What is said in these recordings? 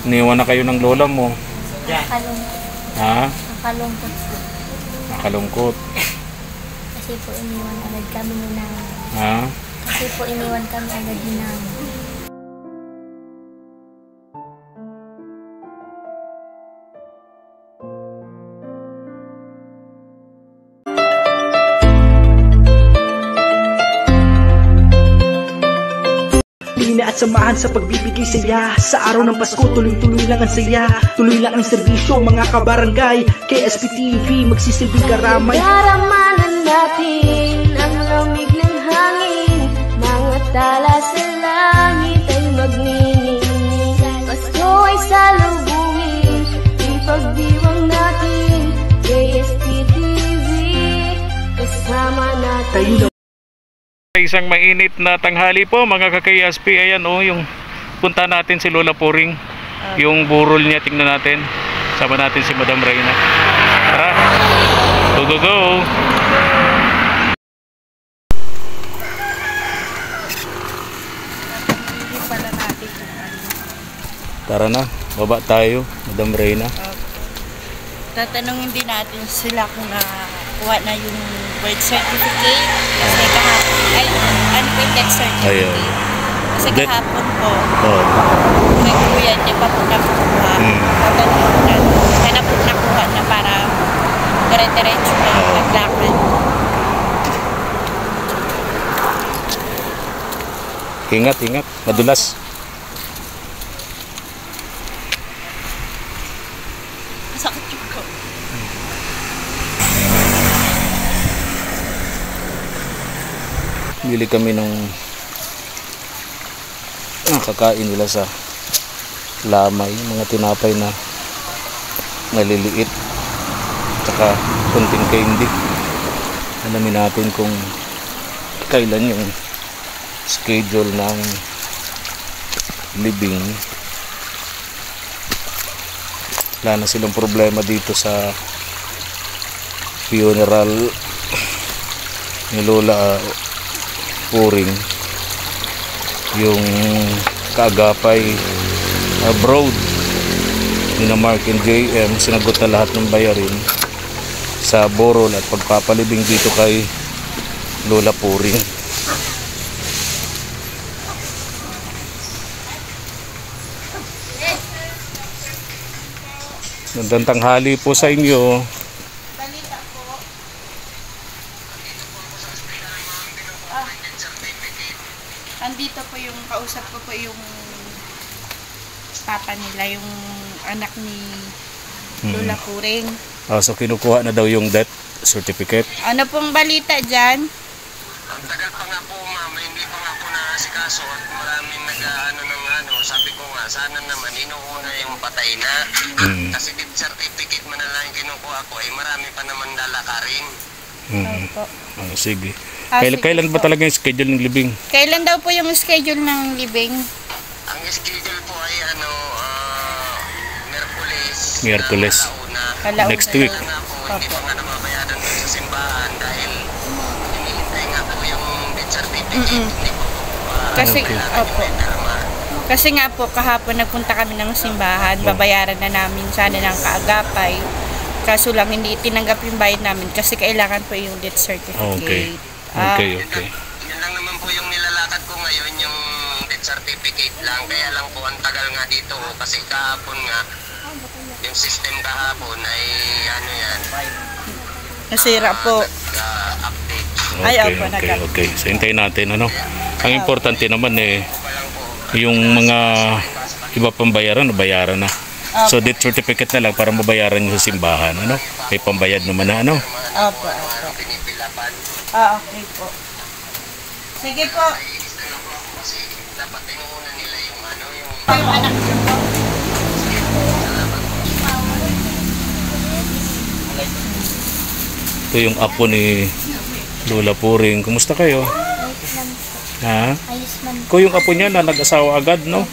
Iniwan na kayo ng lola mo. Nakalungkot. Ha? Nakalungkot po. Nakalungkot. Kasi po iniwan agad kami ni nanay. Ha? Kasi po iniwan kami agad ni nanay. At samahan sa pagbibigay saya. Sa araw ng Pasko, tuloy-tuloy lang ang saya. Tuloy lang ang serbisyo, mga kabarangay. KSP TV, magsisilbing karamay. Daramanan natin ang lamig ng hangin. Mga tala sa langit ay magniningning. Pasko ay salubungin, ipagdiwang natin. KSP TV, kasama natin. Tayo na Isang mainit na tanghali po mga ka-KSP. Ayan yung punta natin si Lola Puring. Yung burol niya, tingnan natin. Sama natin si Madam Reyna. Tara, go go go. Tara na, baba tayo, Madam Reyna. Tatanungin din natin sila kung nakuha na yung birth certificate. Kasi kahapon, ano po yung death certificate? Kasi kahapon po, may kuya, hindi pa po nakuha. Tatanungin natin. Kaya na po nakuha na para dire-diretso na yung naglakad. Ingat, ingat, madulas. Sakit yung ko. Bili kami ng kakain nila sa lamay, mga tinapay na maliliit, tsaka konting candy. Alamin natin kung kailan yung schedule ng libing. Wala na silang problema dito sa funeral ni Lola Puring. Yung kaagapay abroad ni na Mark and JM, sinagot na lahat ng bayarin sa borol at pagpapalibing dito kay Lola Puring. Magandang tanghali po sa inyo. Balita po. Andito po yung kausap ko po yung papa nila, yung anak ni Lola Puring. So kinukuha na daw yung death certificate. Ano pong balita dyan? Ang tagal pa nga po, ma'am, hindi pa nga po naasikaso at maraming sabi ko nga, sana naman inuuna yung patay na. Kasi death certificate man na lang yung kinukuha ko, marami pa naman lalakarin. Opo. Sige. Sige Kailan ba po talaga yung schedule ng libing? Kailan daw po yung schedule ng libing? Ang schedule po ay Miyerkules. Kalauna. Next week. Kaya nga po, hindi pa nga namabayaran doon sa simbahan dahil hinihintay nga po yung death certificate. Hindi po Kasi, kailangan opo. yung pirma. Kasi nga po, kahapon nagpunta kami ng simbahan, babayaran na namin sana ng kaagapay. Kaso lang hindi tinanggap yung bayad namin kasi kailangan po yung death certificate. Okay. Yan lang naman po yung nilalakad ko ngayon, yung death certificate lang. Kaya lang po ang tagal nga dito kasi kahapon nga, yung system kahapon ay Nasira po. update. Okay. So hintayin natin Ang importante naman yung mga iba pang bayaran na. So death certificate na lang para mabayaran nyo sa simbahan. May pambayad naman na Opo. Pinipilapan. Okay po. Sige po. Kasi dapat tinuunan nila yung yung Anak niyo po. Ito yung apo ni Lola Puring. Kumusta kayo? Ayos man po. Ha? Ayos man po. Ko yung apo niya na nag-asawa agad, no?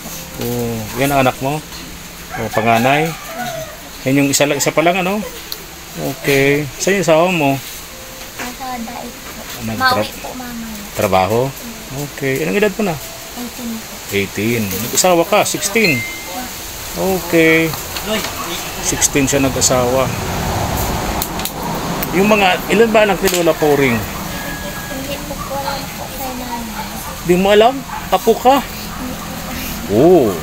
Yan ang anak mo? Panganay? Yan yung isa pa lang, Okay. Saan yung asawa mo? Nasa dait po. Nagtra- Mauwi po mamaya. Trabaho? Okay. Anong edad mo na? 18 po. 18. Nag-asawa ka? 16. Okay. 16 siya nag-asawa. Yung mga, ilan ba anak ni Lola Poring? Hindi po ko alam po kay nanay. Di mo alam? Apo ka? Oo.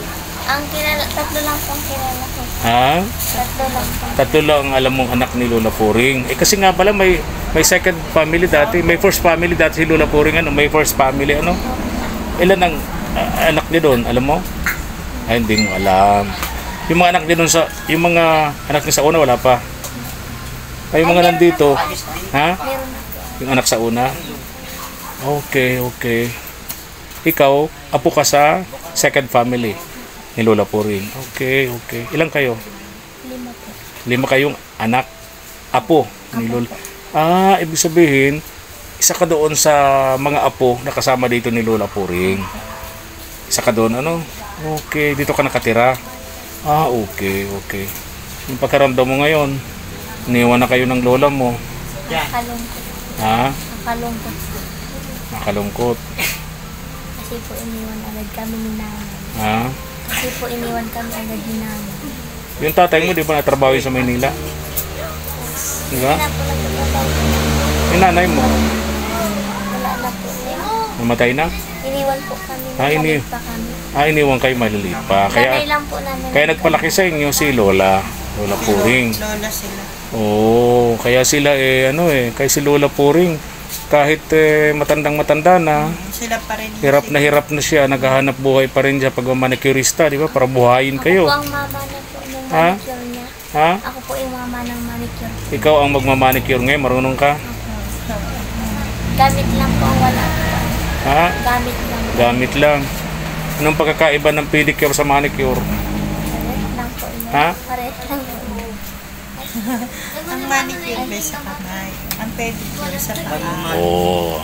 Ang kilala, tatlo lang po ang kilala ko. Ha? Tatlo lang po. Tatlo lang ang alam mong anak ni Lola Poring. Eh kasi nga pala may second family dati, may first family dati si Lola Poring, ano, may first family ano. Ilan ang anak niya doon, alam mo? Ay, hindi mo alam. Yung mga anak niya doon sa, yung mga anak niya sa una wala pa. Ay, yung mga nandito, ha? Meron na po. Yung anak sa una. Okay, okay. Ikaw, apo ka sa second family ni Lola Poring. Okay, okay. Ilang kayo? 5 po. 5 kayong anak, apo ni Lola. Ah, ibig sabihin, isa ka doon sa mga apo na kasama dito ni Lola Poring. Isa ka doon, ano? Okay, dito ka nakatira. Ah, okay, okay. Yung pagkaramdam mo ngayon, iniwan na kayo ng lola mo. Nakalungkot. Ha? Nakalungkot po. Nakalungkot. Kasi po iniwan agad kami ni nanay. Ha? Kasi po iniwan kami agad ni nanay. Yung tatay mo, di ba natrabaho yun sa Maynila? Di ba? Wala po nagtatrabaho. Yung nanay mo, Wala na po. namatay na? Iniwan po kami. Ah, Nakalit pa kami. Ah, iniwan kayo maliliit pa. Nanay lang po namin. Kaya nagpalaki sa inyo si Lola. Lola Poring. Lola sila. Oo, kaya sila kaya si Lola Poring, kahit matandang-matanda na, Sila pa rin. hirap na siya, naghahanap buhay pa rin siya pag manicurista, di ba? Para buhayin kayo. Ako po ang mama na po ng Ha? manicure niya. Ha? Ako po yung mama ng manicure. Ikaw ang magmamanicure ngayon, marunong ka? Gamit lang po ang wala. Ha? Gamit lang. Gamit lang. Anong pagkakaiba ng pedicure sa manicure? Paret lang po yun. Ha? Paret lang po. Ang manicure ba sa kamay? Ang pedicure sa paa. Oo.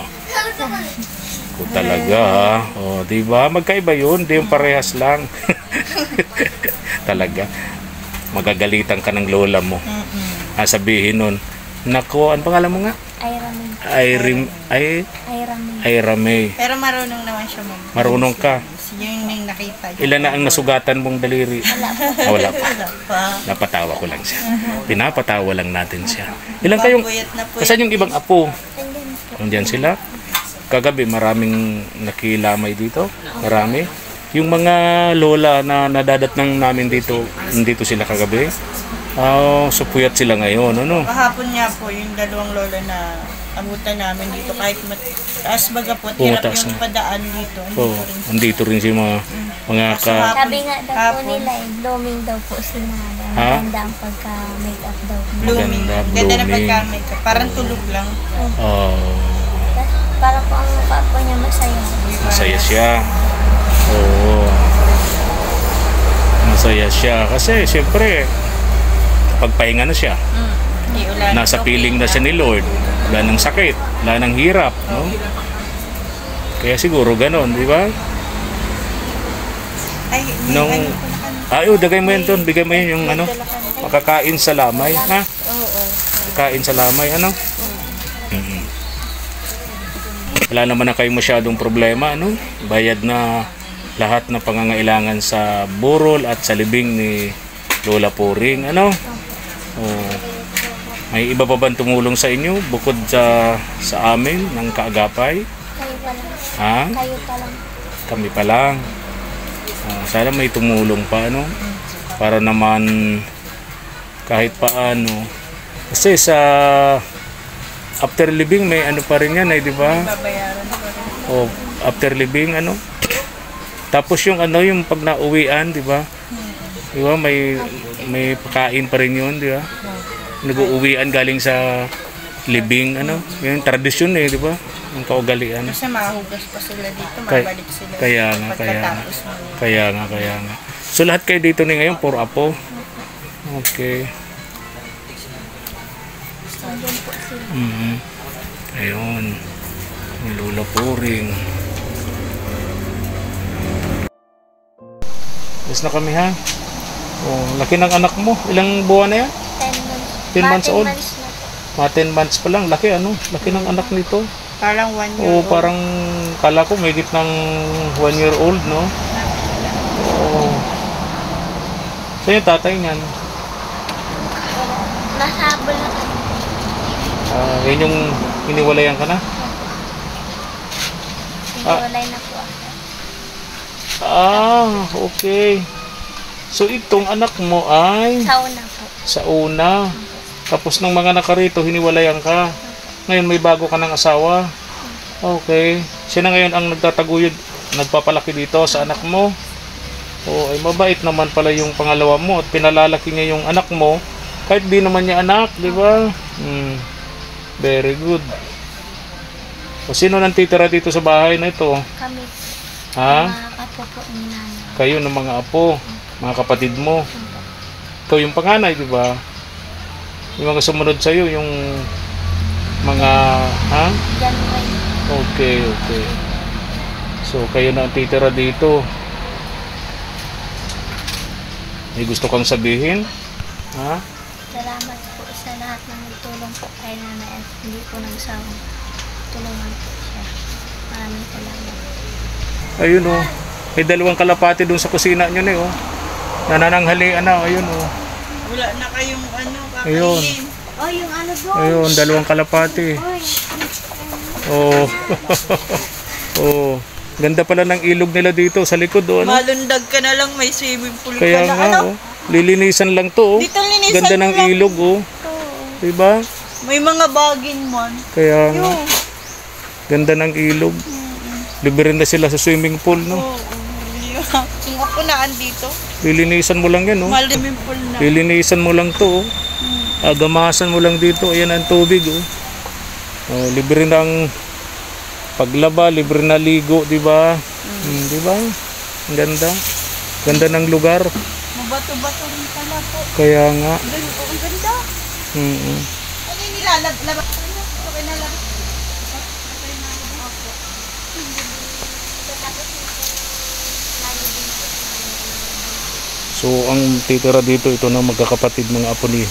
Kung talaga, ha? Oh, di ba? Magkaiba yun, di yung parehas lang. Talaga. Magagalitan ka ng lola mo. Sabihin nun, nako, ano pangalan mo nga? Ira May. Pero marunong naman siya Marunong ka. Yung nakita niya. Ilan na ang nasugatan mong daliri? Wala pa. Wala pa. Napatawa ko lang siya. Pinapatawa lang natin siya. Ilan kayong, Puyat na po. kasan yung ibang apo? Andyan po. Nandiyan sila. Kagabi maraming nakilamay dito. Marami. Yung mga lola na nadadatnang namin dito, nandito sila kagabi. So puyat sila ngayon, ano? Kahapon nga po yung dalawang lola na abutan namin dito kahit taas baga po, hirap taas yung nga. padaan dito. Oh, andito rin si mga Sabi nga daw po Hapon. nila blooming daw po si Nada. Ha? Maganda ang pagka-makeup daw. Blooming. Maganda, Ganda na blooming. pagka-makeup. Parang tulog lang. Oh, Para po ang mukha po niya masaya. masaya siya. Oo. Masaya siya. Kasi siyempre, pagpahinga na siya. Hindi ulan. Nasa piling na siya ni Lord. Wala ng sakit, wala ng hirap, no? Kaya siguro ganon, di ba? Ay, Nung, dagay mo yan doon, bigay mo yan yung makakain sa lamay, ha? Oo. Kakain sa lamay, ano? Mhm. Wala naman na kayo masyadong problema, ano? Bayad na lahat na pangangailangan sa burol at sa libing ni Lola Poring, ano? Oh. May iba pa bang tumulong sa inyo bukod sa amin ng kaagapay? Kayo pa lang. Ha? Kayo pa lang. Kami pa lang. Sana may tumulong pa, ano? Para naman kahit paano. Kasi sa after living may ano pa rin yan, di ba? Babayaran pa rin. O after living, ano? Tapos yung yung pag nauwian, di ba? Di ba may pagkain pa rin yun, di ba? Nag-uuwian galing sa libing, yung tradisyon di ba? Ang kaugalian. Kasi mahugas pa sila dito, Kay- mabalik sila. kaya nga. Pagkatapos mo. Kaya nga. So lahat kayo dito ni ngayon, puro apo? Okay. Andyan po sila. Ayun. May Lola Poring. Yes na kami, ha? Oh, laki ng anak mo. Ilang buwan na yan? 10 months. 10 months old? 10 months na po. Mga 10 months pa lang. Laki, Laki ng anak nito. Parang 1 year Oo, old. parang kala ko may ng 1 year old, no? Oo. Saan yung tatay niyan? Nasabol na kami. Yan yung hiniwalayan ka na? Hiwalay na po ako. Okay. So itong anak mo ay Sauna po. sa una. Tapos ng mga nakarito, hiniwalayan ka. Ngayon may bago ka ng asawa. Okay. Siya na ngayon ang nagtataguyod, nagpapalaki dito sa anak mo. Ay mabait naman pala yung pangalawa mo at pinalalaki niya yung anak mo kahit di naman niya anak, di ba? Very good. O sino nang titira dito sa bahay na ito? Kami. Ha? Mga apo po ni nanay. Kayo ng mga apo, mga kapatid mo. Ikaw yung panganay, di ba? Yung mga sumunod sa iyo, yung mga Diyan may Okay. So kayo na ang titira dito. May gusto kang sabihin? salamat po sa lahat ng nagtulong po kay nanay at hindi po nagsawang tulungan po siya. Maraming salamat. Ayun oh. May dalawang kalapati doon sa kusina nyo na nanananghalian na. Ayun oh. Wala na kayong kakainin. Ayun. Yung ano doon. Ayun, dalawang kalapati. Oh. Ganda pala ng ilog nila dito sa likod oh. Malundag ka na lang, may swimming pool Kaya ka na. nga oh. Lilinisan lang to oh. Dito linisan Ganda ng lang. ilog oh. Diba? May mga bagin man. Kaya nga. Ganda ng ilog. Libre na sila sa swimming pool no. Kung ako na andito, Lilinisan mo lang yan oh. swimming pool na. Lilinisan mo lang to oh. Agamasan mo lang dito. Ayan ang tubig oh. Libre na ang paglaba, libre na ligo, di ba? Di ba? Ang ganda. Ganda ng lugar. Mabato-bato rin pala po. Kaya nga. Ang ganda. Ano yung nilalabas? Okay na lang. So ang titira dito ito na magkakapatid mga apo ni